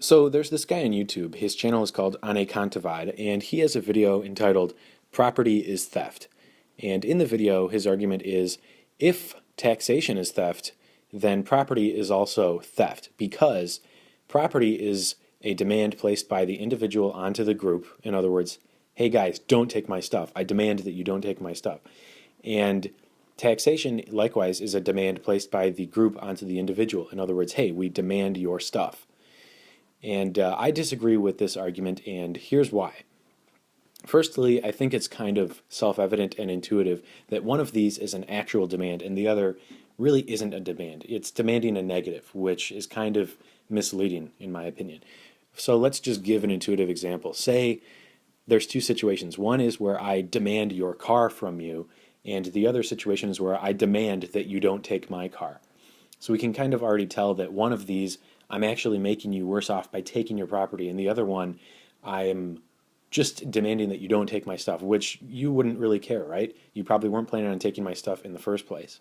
So there's this guy on YouTube. His channel is called Anekantivad, and he has a video entitled "Property is Theft." And in the video, his argument is if taxation is theft, then property is also theft because property is a demand placed by the individual onto the group. In other words, hey guys, don't take my stuff. I demand that you don't take my stuff. And taxation, likewise, is a demand placed by the group onto the individual. In other words, hey, we demand your stuff. And I disagree with this argument, and here's why. Firstly, I think it's kind of self-evident and intuitive that one of these is an actual demand and the other really isn't a demand. It's demanding a negative, which is kind of misleading in my opinion. So let's just give an intuitive example. Say there's two situations. One is where I demand your car from you, and the other situation is where I demand that you don't take my car. So we can kind of already tell that one of these I'm actually making you worse off by taking your property, and the other one I'm just demanding that you don't take my stuff, which you wouldn't really care, right? You probably weren't planning on taking my stuff in the first place.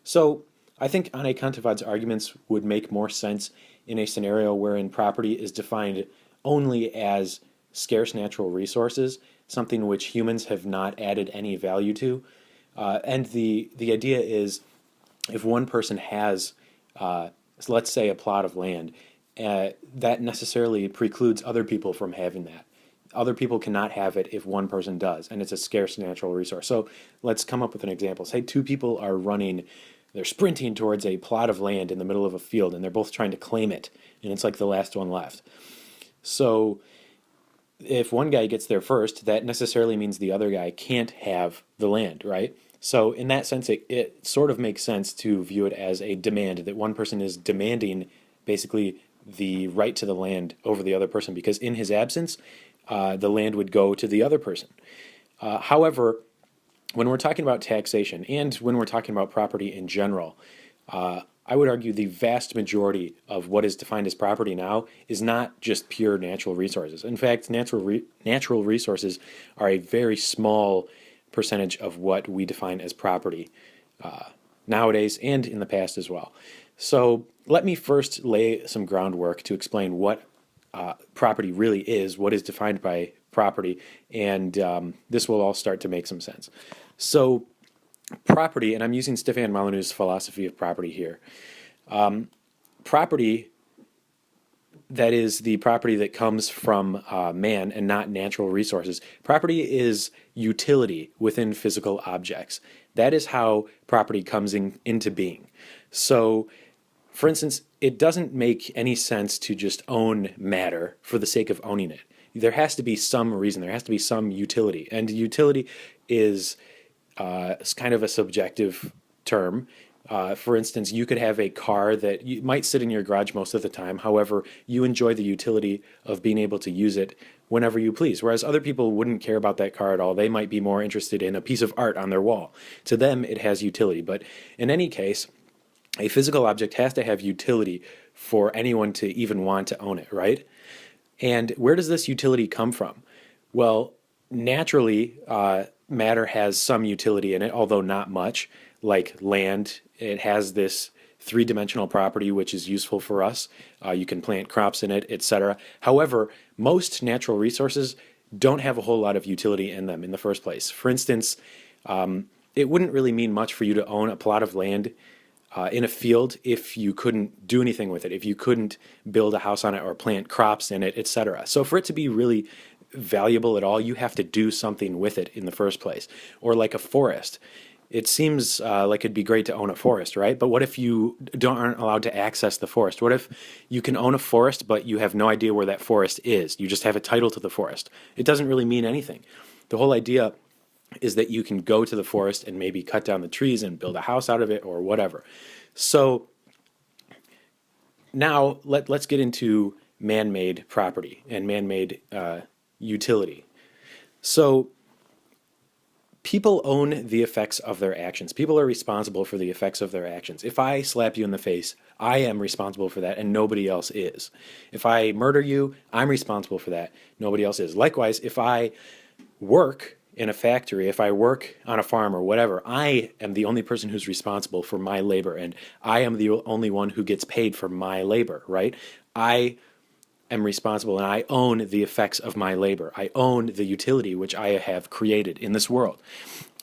So I think Anekantivad's arguments would make more sense in a scenario wherein property is defined only as scarce natural resources, something which humans have not added any value to. And the idea is if one person has, let's say, a plot of land, that necessarily precludes other people from having that. Other people cannot have it if one person does, and it's a scarce natural resource. So let's come up with an example. Say two people are running, they're sprinting towards a plot of land in the middle of a field, and they're both trying to claim it, and it's like the last one left. So if one guy gets there first, that necessarily means the other guy can't have the land, right? So in that sense, it sort of makes sense to view it as a demand, that one person is demanding basically the right to the land over the other person, because in his absence, the land would go to the other person. However, when we're talking about taxation and when we're talking about property in general, I would argue the vast majority of what is defined as property now is not just pure natural resources. In fact, natural resources are a very small percentage of what we define as property nowadays and in the past as well. So let me first lay some groundwork to explain what property really is, what is defined by property, and this will all start to make some sense. So property, and I'm using Stefan Molyneux's philosophy of property here. Property, that is the property that comes from man and not natural resources. Property is utility within physical objects. That is how property comes into being. So, for instance, it doesn't make any sense to just own matter for the sake of owning it. There has to be some reason, there has to be some utility. And utility is kind of a subjective term. For instance, you could have a car that you might sit in your garage most of the time. However, you enjoy the utility of being able to use it whenever you please, whereas other people wouldn't care about that car at all. They might be more interested in a piece of art on their wall. To them, it has utility. But in any case, a physical object has to have utility for anyone to even want to own it, right? And where does this utility come from? Well, naturally, matter has some utility in it, although not much. Like land, it has this three-dimensional property which is useful for us. You can plant crops in it, etc. However, most natural resources don't have a whole lot of utility in them in the first place. For instance, it wouldn't really mean much for you to own a plot of land in a field if you couldn't do anything with it, if you couldn't build a house on it or plant crops in it, etc. So for it to be really valuable at all, you have to do something with it in the first place. Or like a forest. It seems like it'd be great to own a forest, right? But what if you aren't allowed to access the forest? What if you can own a forest, but you have no idea where that forest is? You just have a title to the forest. It doesn't really mean anything. The whole idea is that you can go to the forest and maybe cut down the trees and build a house out of it or whatever. So now let's get into man-made property and man-made utility. So people own the effects of their actions. People are responsible for the effects of their actions. If I slap you in the face, I am responsible for that and nobody else is. If I murder you, I'm responsible for that. Nobody else is. Likewise, if I work in a factory, if I work on a farm or whatever, I am the only person who's responsible for my labor, and I am the only one who gets paid for my labor, right? I am responsible and I own the effects of my labor. I own the utility which I have created in this world.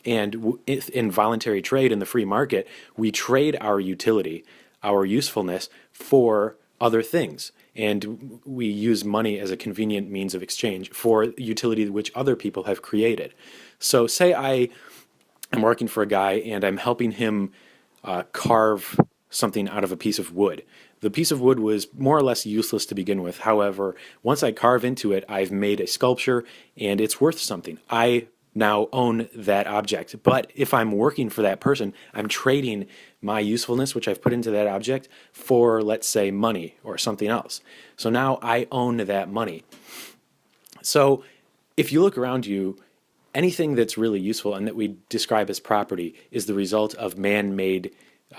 And in voluntary trade, in the free market, we trade our utility, our usefulness, for other things. And we use money as a convenient means of exchange for utility which other people have created. So say I am working for a guy and I'm helping him carve something out of a piece of wood. The piece of wood was more or less useless to begin with. However, once I carve into it, I've made a sculpture and it's worth something. I now own that object. But if I'm working for that person, I'm trading my usefulness, which I've put into that object, for, let's say, money or something else. So now I own that money. So if you look around you, anything that's really useful and that we describe as property is the result of man-made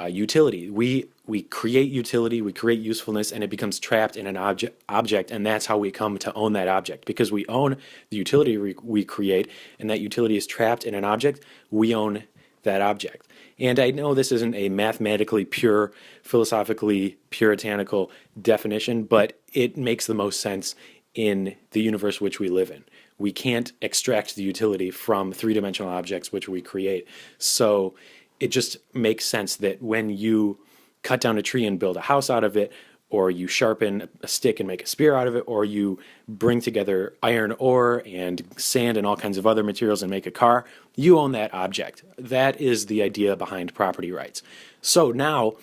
utility. We create utility, we create usefulness, and it becomes trapped in an object, and that's how we come to own that object. Because we own the utility we create, and that utility is trapped in an object, we own that object. And I know this isn't a mathematically pure, philosophically puritanical definition, but it makes the most sense in the universe which we live in. We can't extract the utility from three-dimensional objects which we create. So it just makes sense that when you cut down a tree and build a house out of it, or you sharpen a stick and make a spear out of it, or you bring together iron ore and sand and all kinds of other materials and make a car, you own that object. That is the idea behind property rights. So now,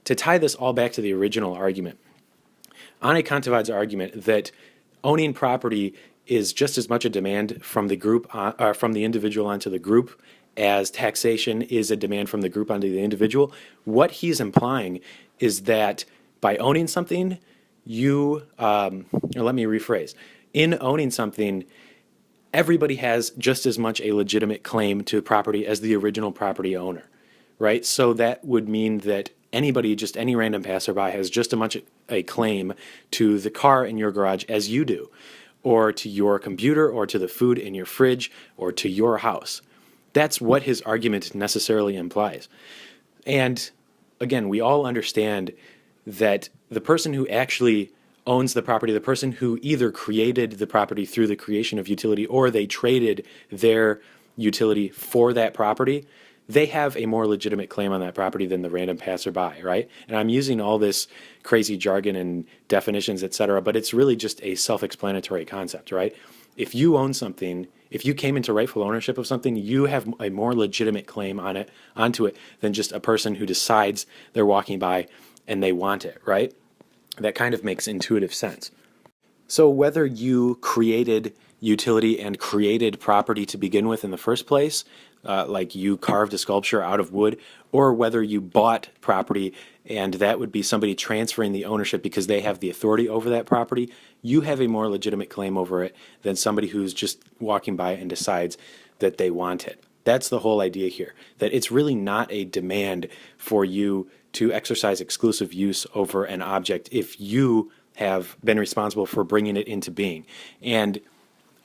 to tie this all back to the original argument, Anne Kantevaid's argument that owning property is just as much a demand from the group, from the individual onto the group, as taxation is a demand from the group onto the individual. What he's implying is that by owning something, let me rephrase. In owning something, everybody has just as much a legitimate claim to property as the original property owner, right? So that would mean that anybody, just any random passerby, has just as much a claim to the car in your garage as you do, or to your computer, or to the food in your fridge, or to your house. That's what his argument necessarily implies. And again, we all understand that the person who actually owns the property, the person who either created the property through the creation of utility or they traded their utility for that property, they have a more legitimate claim on that property than the random passerby, right? And I'm using all this crazy jargon and definitions, etc., but it's really just a self-explanatory concept, right? If you own something, if you came into rightful ownership of something, you have a more legitimate claim onto it than just a person who decides they're walking by and they want it, right? That kind of makes intuitive sense. So whether you created utility and created property to begin with in the first place, like you carved a sculpture out of wood, or whether you bought property and that would be somebody transferring the ownership because they have the authority over that property, you have a more legitimate claim over it than somebody who's just walking by and decides that they want it. That's the whole idea here, that it's really not a demand for you to exercise exclusive use over an object if you have been responsible for bringing it into being. And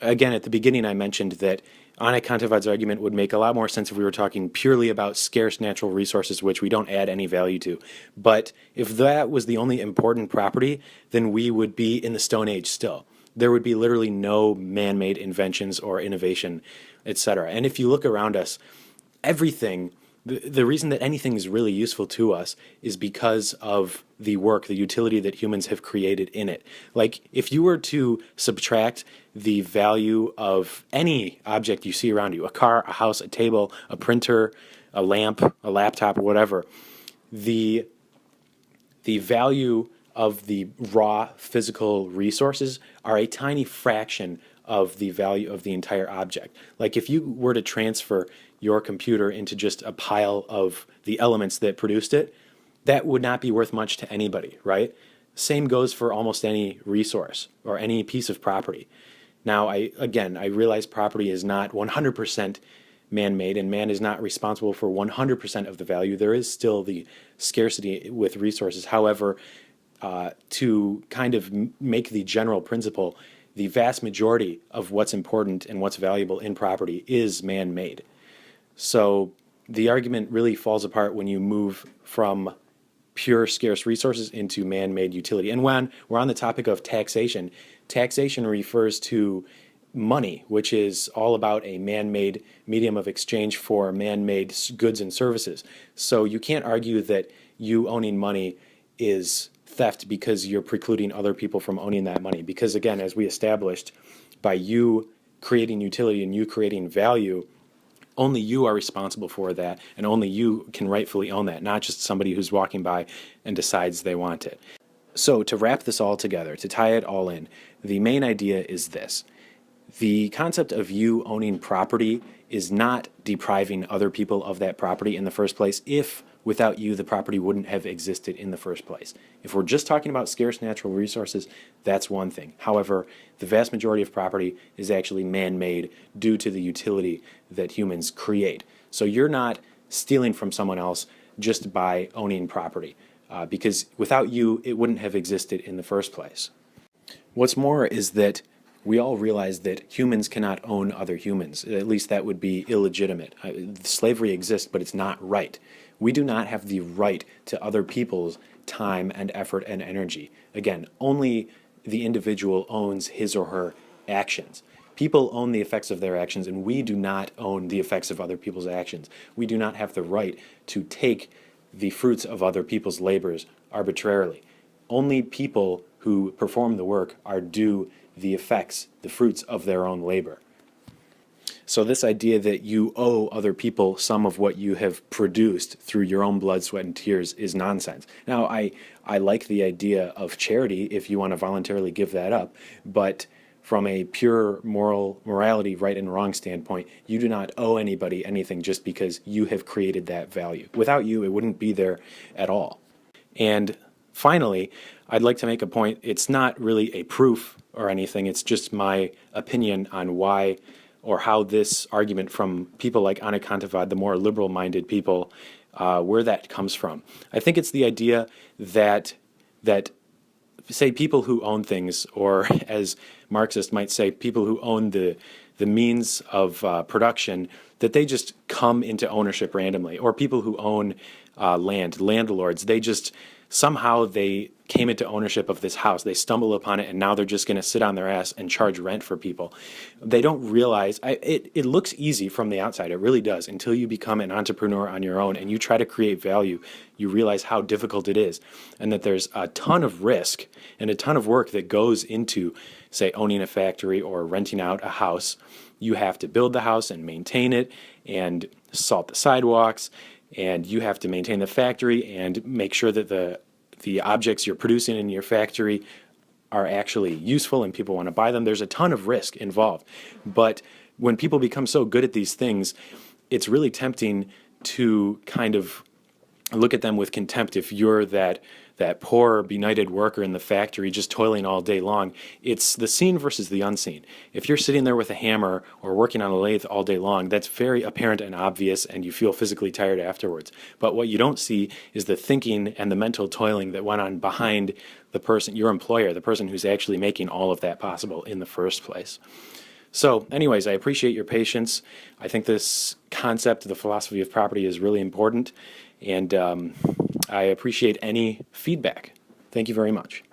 again, at the beginning I mentioned that Anne Kantevaid's argument would make a lot more sense if we were talking purely about scarce natural resources which we don't add any value to. But if that was the only important property, then we would be in the Stone Age still. There would be literally no man-made inventions or innovation, etc. And if you look around us, everything, the reason that anything is really useful to us is because of the work, the utility that humans have created in it. Like, if you were to subtract the value of any object you see around you, a car, a house, a table, a printer, a lamp, a laptop, or whatever, the value of the raw physical resources are a tiny fraction of the value of the entire object. Like, if you were to transfer your computer into just a pile of the elements that produced it, that would not be worth much to anybody, right? Same goes for almost any resource or any piece of property. Now, I realize property is not 100% man-made, and man is not responsible for 100% of the value. There is still the scarcity with resources. However, to kind of make the general principle, the vast majority of what's important and what's valuable in property is man-made. So the argument really falls apart when you move from pure scarce resources into man-made utility. And when we're on the topic of taxation, taxation refers to money, which is all about a man-made medium of exchange for man-made goods and services. So you can't argue that you owning money is theft because you're precluding other people from owning that money. Because again, as we established, by you creating utility and you creating value, only you are responsible for that, and only you can rightfully own that, not just somebody who's walking by and decides they want it. So to wrap this all together, to tie it all in, the main idea is this. The concept of you owning property is not depriving other people of that property in the first place if without you the property wouldn't have existed in the first place. If we're just talking about scarce natural resources, that's one thing. However, the vast majority of property is actually man-made due to the utility that humans create. So you're not stealing from someone else just by owning property, because without you it wouldn't have existed in the first place. What's more is that we all realize that humans cannot own other humans. At least that would be illegitimate. Slavery exists, but it's not right. We do not have the right to other people's time and effort and energy. Again, only the individual owns his or her actions. People own the effects of their actions, and we do not own the effects of other people's actions. We do not have the right to take the fruits of other people's labors arbitrarily. Only people who perform the work are due the effects, the fruits of their own labor. So this idea that you owe other people some of what you have produced through your own blood, sweat, and tears is nonsense. Now, I like the idea of charity if you want to voluntarily give that up, but from a pure morality, right and wrong standpoint, you do not owe anybody anything just because you have created that value. Without you, it wouldn't be there at all. And finally, I'd like to make a point. It's not really a proof or anything. It's just my opinion on why or how this argument from people like Anna Kontavad, the more liberal-minded people, where that comes from. I think it's the idea that say people who own things, or as Marxists might say, people who own the means of production, that they just come into ownership randomly, or people who own landlords, they just somehow they came into ownership of this house. They stumble upon it, and now they're just going to sit on their ass and charge rent for people. They don't realize, it looks easy from the outside, it really does, until you become an entrepreneur on your own and you try to create value. You realize how difficult it is, and that there's a ton of risk and a ton of work that goes into, say, owning a factory or renting out a house. You have to build the house and maintain it and salt the sidewalks, and you have to maintain the factory and make sure that the objects you're producing in your factory are actually useful and people want to buy them. There's a ton of risk involved. But when people become so good at these things, it's really tempting to kind of look at them with contempt. If you're that poor, benighted worker in the factory just toiling all day long, it's the seen versus the unseen. If you're sitting there with a hammer or working on a lathe all day long, that's very apparent and obvious, and you feel physically tired afterwards. But what you don't see is the thinking and the mental toiling that went on behind the person, your employer, the person who's actually making all of that possible in the first place. So anyways, I appreciate your patience. I think this concept, the philosophy of property, is really important, and I appreciate any feedback. Thank you very much.